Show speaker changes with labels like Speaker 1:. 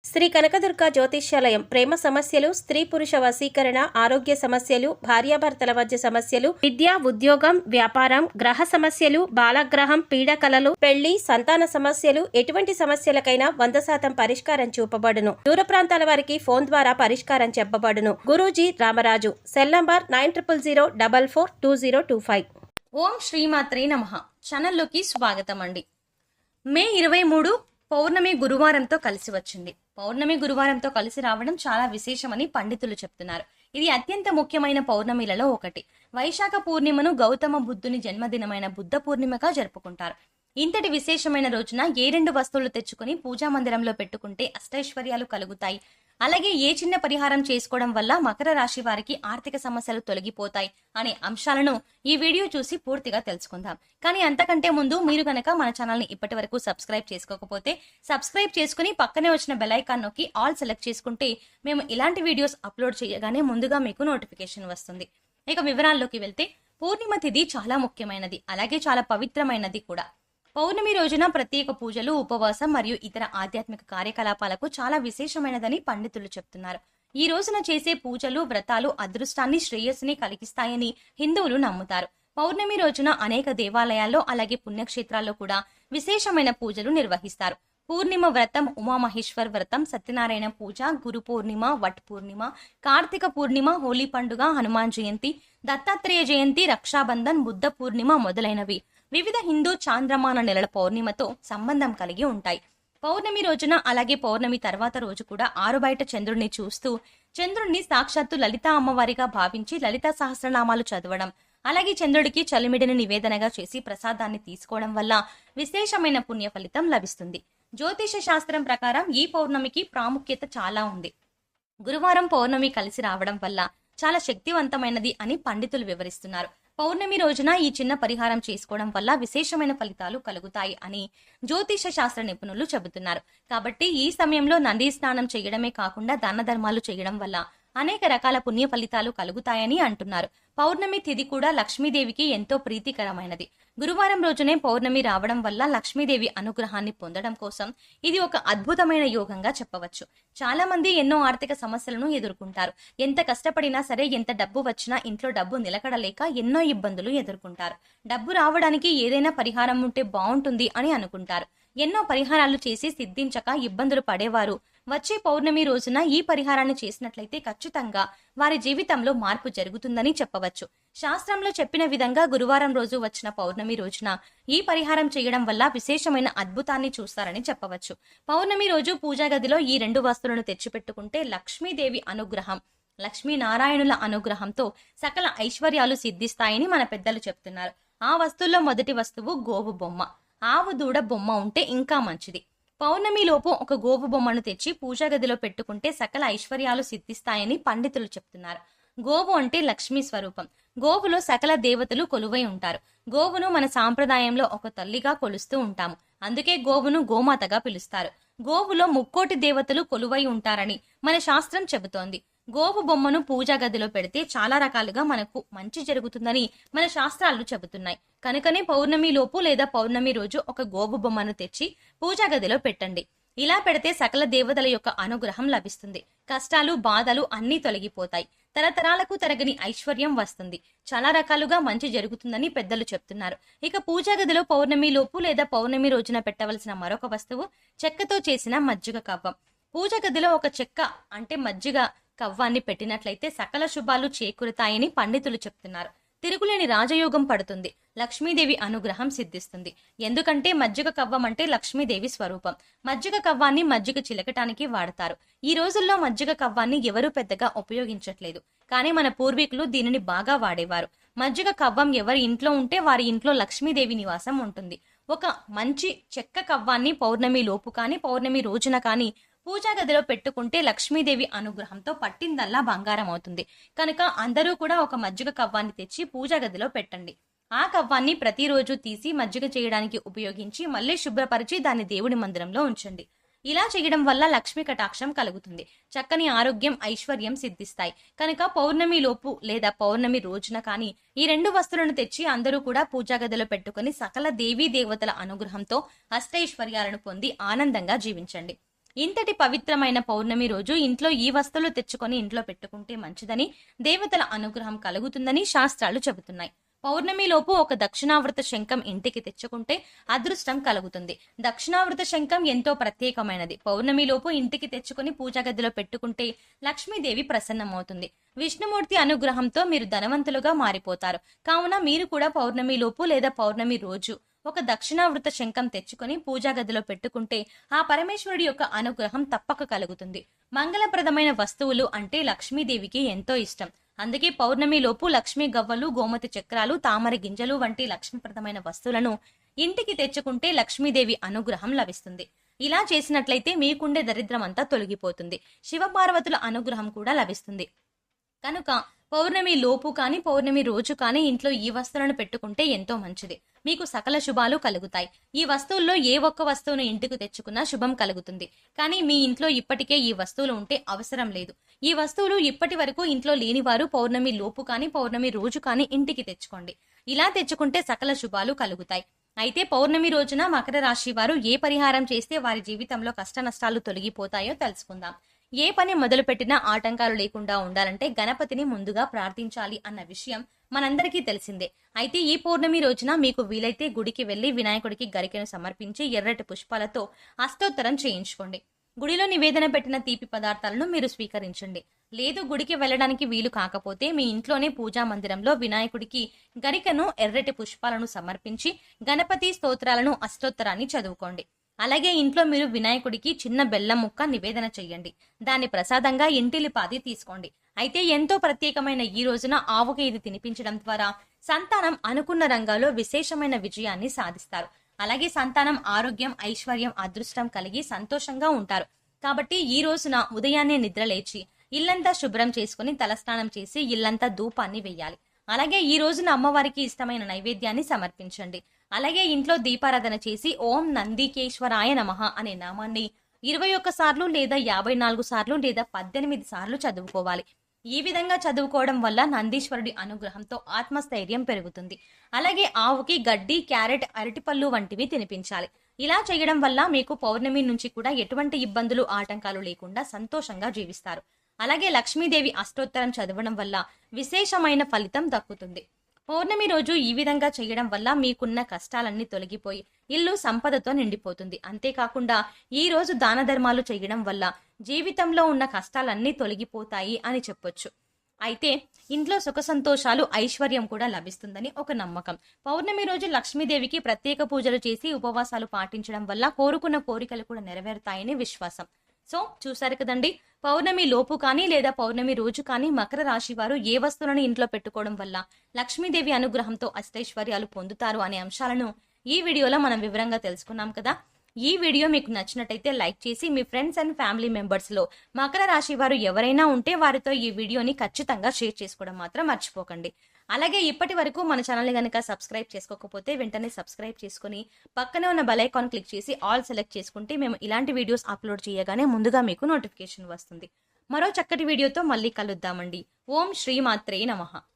Speaker 1: శ్రీ కనకదుర్గ జ్యోతిష్యాలయం ప్రేమ సమస్యలు, స్త్రీ పురుష వశీకరణ, ఆరోగ్య సమస్యలు, భార్యాభర్తల మధ్య సమస్యలు, విద్య, ఉద్యోగం, వ్యాపారం, గ్రహ సమస్యలు, బాలగ్రహం, పీడకలలు, పెళ్లి, సంతాన సమస్యలు, ఎటువంటి సమస్యలకైనా 100% పరిష్కారం చూపబడును. దూర ప్రాంతాల వారికి ఫోన్ ద్వారా పరిష్కారం చెప్పబడును. గురూజీ రామరాజు. Cell number 9000442025.
Speaker 2: ఓం శ్రీమాత్రే నమః. ఛానల్లోకి స్వాగతం అండి. మే 23 పౌర్ణమి గురువారంతో కలిసి వచ్చింది. పౌర్ణమి గురువారంతో కలిసి రావడం చాలా విశేషమని పండితులు చెప్తున్నారు. ఇది అత్యంత ముఖ్యమైన పౌర్ణమిలలో ఒకటి. వైశాఖ పూర్ణిమను గౌతమ బుద్ధుని జన్మదినమైన బుద్ధ పూర్ణిమగా జరుపుకుంటారు. ఇంతటి విశేషమైన రోజున ఏ 2 వస్తువులు తెచ్చుకుని పూజా మందిరంలో పెట్టుకుంటే అష్టైశ్వర్యాలు కలుగుతాయి, అలాగే ఏ చిన్న పరిహారం చేసుకోవడం వల్ల మకర రాశి వారికి ఆర్థిక సమస్యలు తొలగిపోతాయి అనే అంశాలను ఈ వీడియో చూసి పూర్తిగా తెలుసుకుందాం. కానీ అంతకంటే ముందు మీరు కనుక మన ఛానల్ ని ఇప్పటి వరకు సబ్స్క్రైబ్ చేసుకోకపోతే సబ్స్క్రైబ్ చేసుకుని పక్కనే వచ్చిన బెల్ ఐకాన్ నొక్కి ఆల్ సెలెక్ట్ చేసుకుంటే మేము ఇలాంటి వీడియోస్ అప్లోడ్ చేయగానే ముందుగా మీకు నోటిఫికేషన్ వస్తుంది. ఇక వివరాల్లోకి వెళ్తే పూర్ణిమ తిథి చాలా ముఖ్యమైనది, అలాగే చాలా పవిత్రమైనది కూడా. పౌర్ణమి రోజున ప్రత్యేక పూజలు, ఉపవాసం మరియు ఇతర ఆధ్యాత్మిక కార్యకలాపాలకు చాలా విశేషమైనదని పండితులు చెప్తున్నారు. ఈ రోజున చేసే పూజలు, వ్రతాలు అదృష్టాన్ని, శ్రేయస్సుని కలిగిస్తాయని హిందువులు నమ్ముతారు. పౌర్ణమి రోజున అనేక దేవాలయాల్లో అలాగే పుణ్యక్షేత్రాల్లో కూడా విశేషమైన పూజలు నిర్వహిస్తారు. పూర్ణిమ వ్రతం, ఉమామహేశ్వర్ వ్రతం, సత్యనారాయణ పూజ, గురు పూర్ణిమ, వట్ పూర్ణిమ, కార్తీక పూర్ణిమ, హోలీ పండుగ, హనుమాన్ జయంతి, దత్తాత్రేయ జయంతి, రక్షాబంధన్, బుద్ధ పూర్ణిమ మొదలైనవి వివిధ హిందూ చాంద్రమాన నెలల పౌర్ణిమతో సంబంధం కలిగి ఉంటాయి. పౌర్ణమి రోజున అలాగే పౌర్ణమి తర్వాత రోజు కూడా ఆరుబయట చంద్రుడిని చూస్తూ చంద్రుడిని సాక్షాత్తు లలితా అమ్మవారిగా భావించి లలితా సహస్రనామాలు చదవడం, అలాగే చంద్రుడికి చలిమిడిని నివేదనగా చేసి ప్రసాదాన్ని తీసుకోవడం వల్ల విశేషమైన పుణ్య ఫలితం లభిస్తుంది. జ్యోతిష శాస్త్రం ప్రకారం ఈ పౌర్ణమికి ప్రాముఖ్యత చాలా ఉంది. గురువారం పౌర్ణమి కలిసి రావడం వల్ల చాలా శక్తివంతమైనది అని పండితులు వివరిస్తున్నారు. పౌర్ణమి రోజున ఈ చిన్న పరిహారం చేసుకోవడం వల్ల విశేషమైన ఫలితాలు కలుగుతాయి అని జ్యోతిష శాస్త్ర నిపుణులు చెబుతున్నారు. కాబట్టి ఈ సమయంలో నదీ స్నానం చేయడమే కాకుండా దాన ధర్మాలు చేయడం వల్ల అనేక రకాల పుణ్య ఫలితాలు కలుగుతాయని అంటున్నారు. పౌర్ణమి తిథి కూడా లక్ష్మీదేవికి ఎంతో ప్రీతికరమైనది. గురువారం రోజునే పౌర్ణమి రావడం వల్ల లక్ష్మీదేవి అనుగ్రహాన్ని పొందడం కోసం ఇది ఒక అద్భుతమైన యోగంగా చెప్పవచ్చు. చాలా మంది ఎన్నో ఆర్థిక సమస్యలను ఎదుర్కొంటారు. ఎంత కష్టపడినా సరే, ఎంత డబ్బు వచ్చినా ఇంట్లో డబ్బు నిలకడలేక ఎన్నో ఇబ్బందులు ఎదుర్కొంటారు. డబ్బు రావడానికి ఏదైనా పరిహారం ఉంటే బాగుంటుంది అని అనుకుంటారు. ఎన్నో పరిహారాలు చేసి సిద్ధించక ఇబ్బందులు పడేవారు వచ్చే పౌర్ణమి రోజున ఈ పరిహారాన్ని చేసినట్లయితే ఖచ్చితంగా వారి జీవితంలో మార్పు జరుగుతుందని చెప్పవచ్చు. శాస్త్రంలో చెప్పిన విధంగా గురువారం రోజు వచ్చిన పౌర్ణమి రోజున ఈ పరిహారం చేయడం వల్ల విశేషమైన అద్భుతాన్ని చూస్తారని చెప్పవచ్చు. పౌర్ణమి రోజు పూజా గదిలో ఈ 2 వస్తువులను తెచ్చిపెట్టుకుంటే లక్ష్మీదేవి అనుగ్రహం, లక్ష్మీనారాయణుల అనుగ్రహంతో సకల ఐశ్వర్యాలు సిద్ధిస్తాయని మన పెద్దలు చెప్తున్నారు. ఆ వస్తువుల్లో మొదటి వస్తువు గోవు బొమ్మ. ఆవు దూడ బొమ్మ ఉంటే ఇంకా మంచిది. పౌర్ణమిలోపు ఒక గోవు బొమ్మను తెచ్చి పూజా గదిలో పెట్టుకుంటే సకల ఐశ్వర్యాలు సిద్ధిస్తాయని పండితులు చెప్తున్నారు. గోవు అంటే లక్ష్మీ స్వరూపం. గోవులో సకల దేవతలు కొలువై ఉంటారు. గోవును మన సాంప్రదాయంలో ఒక తల్లిగా కొలుస్తూ ఉంటాము. అందుకే గోవును గోమాతగా పిలుస్తారు. గోవులో 3 దేవతలు కొలువై ఉంటారని మన శాస్త్రం చెబుతోంది. గోవు బొమ్మను పూజా గదిలో పెడితే చాలా రకాలుగా మనకు మంచి జరుగుతుందని మన శాస్త్రాలు చెబుతున్నాయి. కనుకనే పౌర్ణమి లోపు లేదా పౌర్ణమి రోజు ఒక గోవు బొమ్మను తెచ్చి పూజా గదిలో పెట్టండి. ఇలా పెడితే సకల దేవతల యొక్క అనుగ్రహం లభిస్తుంది. కష్టాలు, బాధలు అన్నీ తొలగిపోతాయి. తరతరాలకు తరగని ఐశ్వర్యం వస్తుంది. చాలా రకాలుగా మంచి జరుగుతుందని పెద్దలు చెప్తున్నారు. ఇక పూజా గదిలో పౌర్ణమి లోపు లేదా పౌర్ణమి రోజున పెట్టవలసిన మరొక వస్తువు చెక్కతో చేసిన మజ్జిగ కవ్వం. పూజా గదిలో ఒక చెక్క అంటే మజ్జిగ కవ్వాన్ని పెట్టినట్లయితే సకల శుభాలు చేకూరుతాయని పండితులు చెప్తున్నారు. తిరుగులేని రాజయోగం పడుతుంది. లక్ష్మీదేవి అనుగ్రహం సిద్ధిస్తుంది. ఎందుకంటే మజ్జిగ కవ్వం అంటే లక్ష్మీదేవి స్వరూపం. మజ్జిగ కవ్వాన్ని మజ్జిగ చిలకటానికి వాడతారు. ఈ రోజుల్లో మజ్జిగ కవ్వాన్ని ఎవరూ పెద్దగా ఉపయోగించట్లేదు. కానీ మన పూర్వీకులు దీనిని బాగా వాడేవారు. మజ్జిగ కవ్వం ఎవరి ఇంట్లో ఉంటే వారి ఇంట్లో లక్ష్మీదేవి నివాసం ఉంటుంది. ఒక మంచి చెక్క కవ్వాన్ని పౌర్ణమి లోపు కానీ పౌర్ణమి రోజున కానీ పూజా గదిలో పెట్టుకుంటే లక్ష్మీదేవి అనుగ్రహంతో పట్టిందల్లా బంగారం అవుతుంది. కనుక అందరూ కూడా ఒక మజ్జిగ కవ్వాన్ని తెచ్చి పూజా గదిలో పెట్టండి. ఆ కవ్వాన్ని ప్రతిరోజు తీసి మజ్జిగ చేయడానికి ఉపయోగించి మళ్ళీ శుభ్రపరిచి దాన్ని దేవుడి మందిరంలో ఉంచండి. ఇలా చేయడం వల్ల లక్ష్మీ కటాక్షం కలుగుతుంది. చక్కని ఆరోగ్యం, ఐశ్వర్యం సిద్ధిస్తాయి. కనుక పౌర్ణమి లోపు లేదా పౌర్ణమి రోజున కానీ ఈ 2 వస్తువులను తెచ్చి అందరూ కూడా పూజా గదిలో పెట్టుకుని సకల దేవీ దేవతల అనుగ్రహంతో అష్టైశ్వర్యాలను పొంది ఆనందంగా జీవించండి. ఇంతటి పవిత్రమైన పౌర్ణమి రోజు ఇంట్లో ఈ వస్తువులు తెచ్చుకొని ఇంట్లో పెట్టుకుంటే మంచిదని, దేవతల అనుగ్రహం కలుగుతుందని శాస్త్రాలు చెబుతున్నాయి. పౌర్ణమి లోపు ఒక దక్షిణావృత శంఖం ఇంటికి తెచ్చుకుంటే అదృష్టం కలుగుతుంది. దక్షిణావృత శంఖం ఎంతో ప్రత్యేకమైనది. పౌర్ణమి లోపు ఇంటికి తెచ్చుకొని పూజా గదిలో పెట్టుకుంటే లక్ష్మీదేవి ప్రసన్నమవుతుంది. విష్ణుమూర్తి అనుగ్రహంతో మీరు ధనవంతులుగా మారిపోతారు. కావున మీరు కూడా పౌర్ణమి లోపు లేదా పౌర్ణమి రోజు ఒక దక్షిణావృత శంఖం తెచ్చుకొని పూజా గదిలో పెట్టుకుంటే ఆ పరమేశ్వరుడి యొక్క అనుగ్రహం తప్పక కలుగుతుంది. మంగళప్రదమైన వస్తువులు అంటే లక్ష్మీదేవికి ఎంతో ఇష్టం. అందుకే పౌర్ణమి లోపు లక్ష్మీ గవ్వలు, గోమతి చక్రాలు, తామర గింజలు వంటి లక్ష్మీప్రదమైన వస్తువులను ఇంటికి తెచ్చుకుంటే లక్ష్మీదేవి అనుగ్రహం లభిస్తుంది. ఇలా చేసినట్లయితే మీకుండే దరిద్రం అంతా తొలగిపోతుంది. శివపార్వతుల అనుగ్రహం కూడా లభిస్తుంది. కనుక పౌర్ణమి లోపు కానీ పౌర్ణమి రోజు కానీ ఇంట్లో ఈ వస్తువులను పెట్టుకుంటే ఎంతో మంచిది. మీకు సకల శుభాలు కలుగుతాయి. ఈ వస్తువుల్లో ఏ ఒక్క వస్తువును ఇంటికి తెచ్చుకున్నా శుభం కలుగుతుంది. కానీ మీ ఇంట్లో ఇప్పటికే ఈ వస్తువులు ఉంటే అవసరం లేదు. ఈ వస్తువులు ఇప్పటి వరకు ఇంట్లో లేనివారు పౌర్ణమి లోపు కానీ పౌర్ణమి రోజు కానీ ఇంటికి తెచ్చుకోండి. ఇలా తెచ్చుకుంటే సకల శుభాలు కలుగుతాయి. అయితే పౌర్ణమి రోజున మకర రాశి వారు ఏ పరిహారం చేస్తే వారి జీవితంలో కష్ట నష్టాలు తొలగిపోతాయో తెలుసుకుందాం. ఏ పని మొదలుపెట్టినా ఆటంకాలు లేకుండా ఉండాలంటే గణపతిని ముందుగా ప్రార్థించాలి అన్న విషయం మనందరికీ తెలిసిందే. అయితే ఈ పౌర్ణమి రోజున మీకు వీలైతే గుడికి వెళ్లి వినాయకుడికి గరికెను సమర్పించి ఎర్రటి పుష్పాలతో అష్టోత్తరం చేయించుకోండి. గుడిలో నివేదన పెట్టిన తీపి పదార్థాలను మీరు స్వీకరించండి. లేదు గుడికి వెళ్ళడానికి వీలు కాకపోతే మీ ఇంట్లోనే పూజా మందిరంలో వినాయకుడికి గరికను, ఎర్రటి పుష్పాలను సమర్పించి గణపతి స్తోత్రాలను, అష్టోత్తరాన్ని చదువుకోండి. అలాగే ఇంట్లో మీరు వినాయకుడికి చిన్న బెల్లం ముక్క నివేదన చెయ్యండి. దాన్ని ప్రసాదంగా ఇంటిలిపాది తీసుకోండి. అయితే ఎంతో ప్రత్యేకమైన ఈ రోజున ఆవుకి ఇది తినిపించడం ద్వారా సంతానం అనుకున్న రంగాల్లో విశేషమైన విజయాన్ని సాధిస్తారు. అలాగే సంతానం ఆరోగ్యం, ఐశ్వర్యం, అదృష్టం కలిగి సంతోషంగా ఉంటారు. కాబట్టి ఈ రోజున ఉదయాన్నే నిద్రలేచి ఇల్లంతా శుభ్రం చేసుకుని తలస్నానం చేసి ఇల్లంతా ధూపాన్ని వెయ్యాలి. అలాగే ఈ రోజున అమ్మవారికి ఇష్టమైన నైవేద్యాన్ని సమర్పించండి. అలాగే ఇంట్లో దీపారాధన చేసి ఓం నందికేశ్వరాయ నమః అనే నామాన్ని 21 సార్లు లేదా 54 సార్లు లేదా 18 సార్లు చదువుకోవాలి. ఈ విధంగా చదువుకోవడం వల్ల నందీశ్వరుడి అనుగ్రహంతో ఆత్మస్థైర్యం పెరుగుతుంది. అలాగే ఆవుకి గడ్డి, క్యారెట్, అరటిపళ్ళు వంటివి తినిపించాలి. ఇలా చేయడం వల్ల మీకు పౌర్ణమి నుంచి కూడా ఎటువంటి ఇబ్బందులు, ఆటంకాలు లేకుండా సంతోషంగా జీవిస్తారు. అలాగే లక్ష్మీదేవి అష్టోత్తరం చదవడం వల్ల విశేషమైన ఫలితం దక్కుతుంది. పౌర్ణమి రోజు ఈ విధంగా చేయడం వల్ల మీకున్న కష్టాలన్నీ తొలగిపోయి ఇల్లు సంపదతో నిండిపోతుంది. అంతేకాకుండా ఈ రోజు దాన ధర్మాలు చేయడం వల్ల జీవితంలో ఉన్న కష్టాలన్నీ తొలగిపోతాయి అని చెప్పొచ్చు. అయితే ఇంట్లో సుఖ సంతోషాలు, ఐశ్వర్యం కూడా లభిస్తుందని ఒక నమ్మకం. పౌర్ణమి రోజు లక్ష్మీదేవికి ప్రత్యేక పూజలు చేసి ఉపవాసాలు పాటించడం వల్ల కోరుకున్న కోరికలు కూడా నెరవేరుతాయని విశ్వాసం. సో చూసారు కదండి, పౌర్ణమి లోపు కానీ లేదా పౌర్ణమి రోజు కానీ మకర రాశి వారు ఏ వస్తువులను ఇంట్లో పెట్టుకోవడం వల్ల లక్ష్మీదేవి అనుగ్రహంతో అష్టైశ్వర్యాలు పొందుతారు అనే అంశాలను ఈ వీడియోలో మనం వివరంగా తెలుసుకున్నాం కదా. ఈ వీడియో మీకు నచ్చినట్టయితే లైక్ చేసి మీ ఫ్రెండ్స్ అండ్ ఫ్యామిలీ మెంబర్స్ లో మకర రాశి వారు ఎవరైనా ఉంటే వారితో ఈ వీడియోని ఖచ్చితంగా షేర్ చేసుకోవడం మాత్రం మర్చిపోకండి. అలాగే ఇప్పటి వరకు మన ఛానల్ని కనుక సబ్స్క్రైబ్ చేసుకోకపోతే వెంటనే సబ్స్క్రైబ్ చేసుకుని పక్కనే ఉన్న బెల్ ఐకాన్ క్లిక్ చేసి ఆల్ సెలెక్ట్ చేసుకుంటే మేము ఇలాంటి వీడియోస్ అప్లోడ్ చేయగానే ముందుగా మీకు నోటిఫికేషన్ వస్తుంది. మరో చక్కటి వీడియోతో మళ్ళీ కలుద్దామండి. ఓం శ్రీమాత్రే నమః.